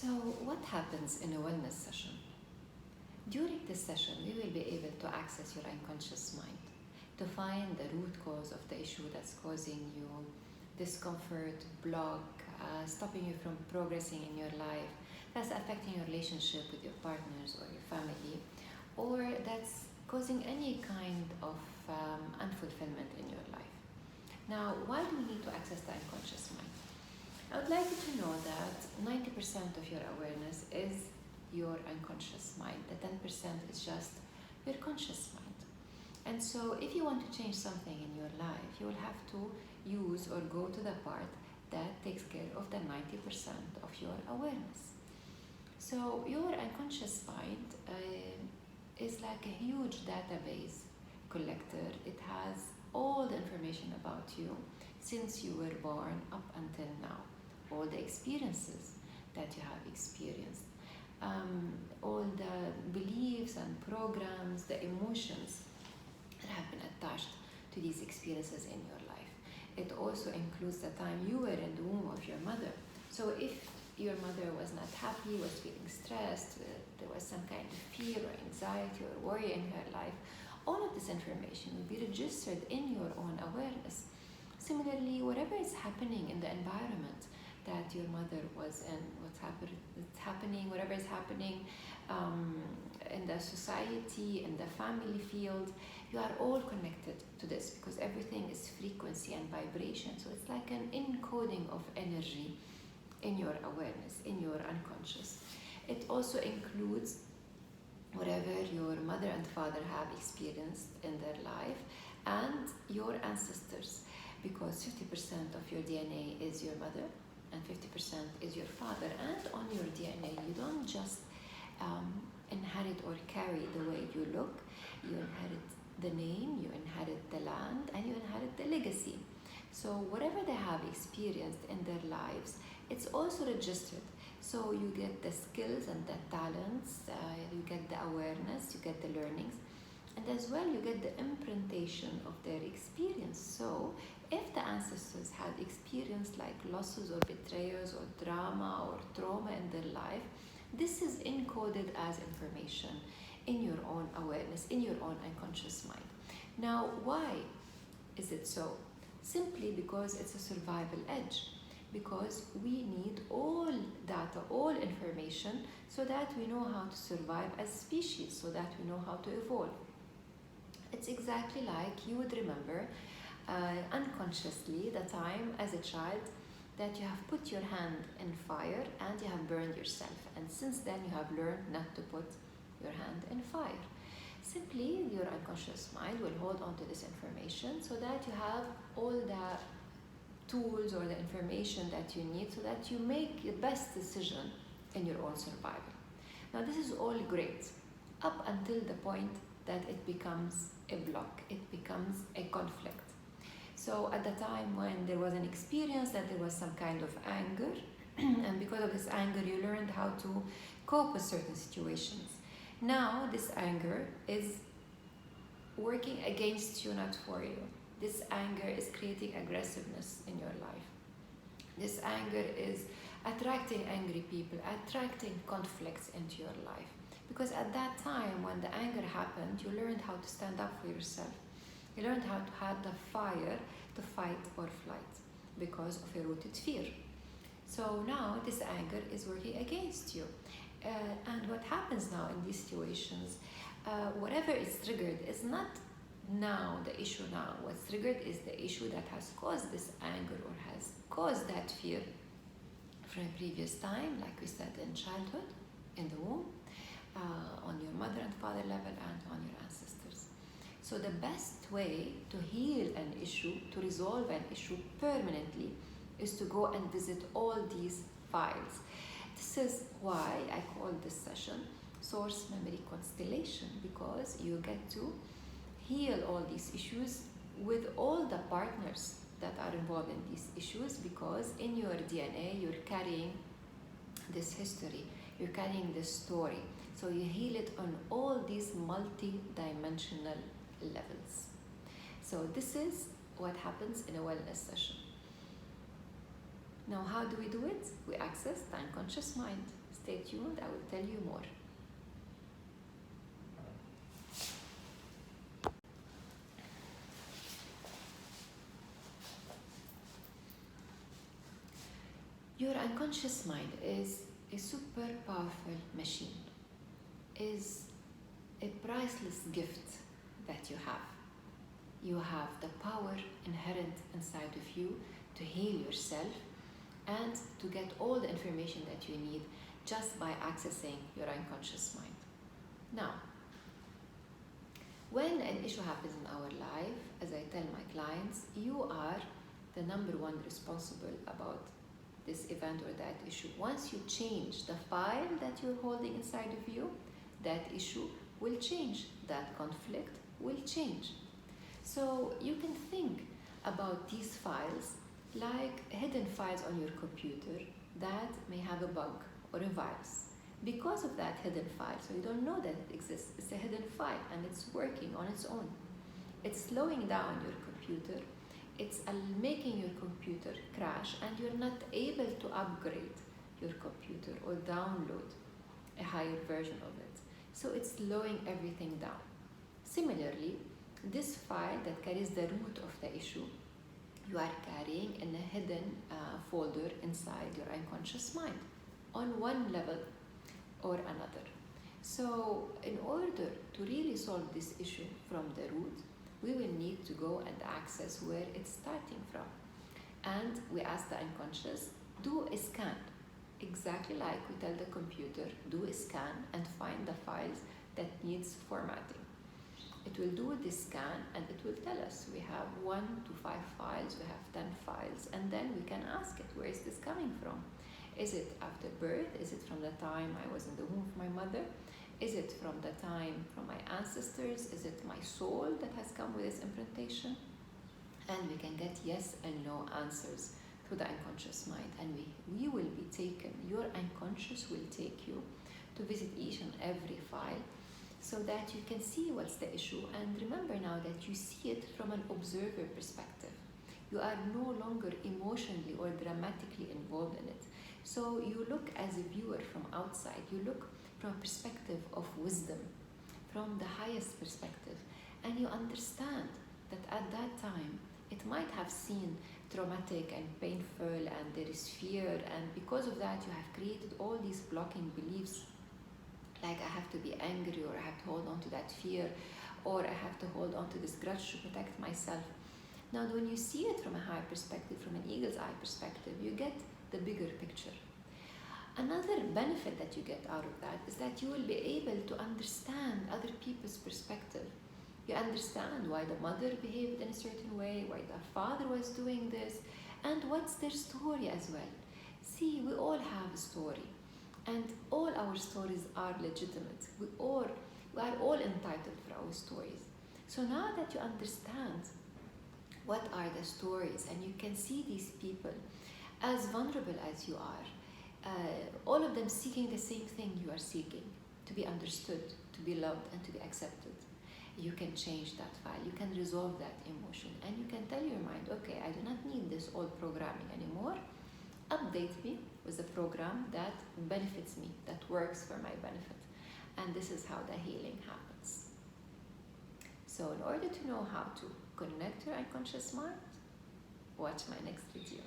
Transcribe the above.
So, what happens in a wellness session? During this session, we will be able to access your unconscious mind to find the root cause of the issue that's causing you discomfort, block, stopping you from progressing in your life, that's affecting your relationship with your partners or your family, or that's causing any kind of unfulfillment in your life. Now, why do we need to access the unconscious mind? I would like you to know that 90% of your awareness is your unconscious mind. The 10% is just your conscious mind. And so if you want to change something in your life, you will have to use or go to the part that takes care of the 90% of your awareness. So your unconscious mind is like a huge database collector. It has all the information about you since you were born up until now. All the experiences that you have experienced, all the beliefs and programs, the emotions that have been attached to these experiences in your life. It also includes the time you were in the womb of your mother. So if your mother was not happy, was feeling stressed, there was some kind of fear or anxiety or worry in her life, all of this information will be registered in your own awareness. Similarly, whatever is happening in the environment that your mother was in, what's happening, whatever is happening in the society, in the family field, you are all connected to this because everything is frequency and vibration. So it's like an encoding of energy in your awareness, in your unconscious. It also includes whatever your mother and father have experienced in their life and your ancestors, because 50% of your DNA is your mother and 50% is your father. And on your DNA, you don't just inherit or carry the way you look, you inherit the name, you inherit the land, and you inherit the legacy. So whatever they have experienced in their lives, it's also registered. So you get the skills and the talents, you get the awareness, you get the learnings, and as well you get the imprintation of their experience. So if the ancestors had experienced like losses or betrayals or drama or trauma in their life, this is encoded as information in your own awareness, in your own unconscious mind. Now, why is it so? Simply because it's a survival edge. Because we need all data, all information, so that we know how to survive as species, so that we know how to evolve. It's exactly like you would remember unconsciously the time as a child that you have put your hand in fire and you have burned yourself, and since then you have learned not to put your hand in fire. Simply, your unconscious mind will hold on to this information so that you have all the tools or the information that you need so that you make the best decision in your own survival. Now, this is all great up until the point that it becomes a block, it becomes a conflict. So at the time when there was an experience that there was some kind of anger, and because of this anger you learned how to cope with certain situations. Now this anger is working against you, not for you. This anger is creating aggressiveness in your life. This anger is attracting angry people, attracting conflicts into your life. Because at that time when the anger happened, you learned how to stand up for yourself. You learned how to have the fire to fight or flight because of a rooted fear. So now this anger is working against you. And what happens now in these situations, whatever is triggered is not now the issue now. What's triggered is the issue that has caused this anger or has caused that fear from a previous time, like we said, in childhood, in the womb, on your mother and father level, and on your ancestors. So the best way to heal an issue, to resolve an issue permanently, is to go and visit all these files. This is why I call this session Source Memory Constellation, because you get to heal all these issues with all the partners that are involved in these issues, because in your DNA you're carrying this history, you're carrying this story. So you heal it on all these multi-dimensional levels. So this is what happens in a wellness session. Now, how do we do it? We access the unconscious mind Stay tuned, I will tell you more. Your unconscious mind is a super powerful machine, is a priceless gift that you have. You have the power inherent inside of you to heal yourself and to get all the information that you need just by accessing your unconscious mind. Now, when an issue happens in our life, as I tell my clients, you are the number one responsible about this event or that issue. Once you change the file that you're holding inside of you, that issue will change, that conflict will change. So you can think about these files like hidden files on your computer that may have a bug or a virus. Because of that hidden file, so you don't know that it exists, it's a hidden file and it's working on its own. It's slowing down your computer, it's making your computer crash, and you're not able to upgrade your computer or download a higher version of it. So it's slowing everything down. Similarly, this file that carries the root of the issue, you are carrying in a hidden folder inside your unconscious mind on one level or another. So in order to really solve this issue from the root, we will need to go and access where it's starting from. And we ask the unconscious, do a scan. Exactly like we tell the computer, do a scan and find the files that needs formatting. It will do this scan and it will tell us we have 1 to 5 files, we have 10 files, and then we can ask it, where is this coming from? Is it after birth? Is it from the time I was in the womb of my mother? Is it from the time from my ancestors? Is it my soul that has come with this implantation? And we can get yes and no answers to the unconscious mind, and we will be taken, your unconscious will take you to visit each and every file so that you can see what's the issue. And remember now that you see it from an observer perspective. You are no longer emotionally or dramatically involved in it. So you look as a viewer from outside, you look from a perspective of wisdom, from the highest perspective, and you understand that at that time it might have seemed traumatic and painful and there is fear, and because of that you have created all these blocking beliefs like I have to be angry, or I have to hold on to that fear, or I have to hold on to this grudge to protect myself. Now when you see it from a higher perspective, from an eagle's eye perspective, you get the bigger picture. Another benefit that you get out of that is that you will be able to understand other people's perspective. You understand why the mother behaved in a certain way, why the father was doing this, and what's their story as well. See, we all have a story, and all our stories are legitimate. We are all entitled for our stories. So now that you understand what are the stories, and you can see these people as vulnerable as you are, all of them seeking the same thing you are seeking, to be understood, to be loved, and to be accepted. You can change that file, you can resolve that emotion, and you can tell your mind, okay, I do not need this old programming anymore. Update me with a program that benefits me, that works for my benefit. And this is how the healing happens. So in order to know how to connect your unconscious mind, watch my next video.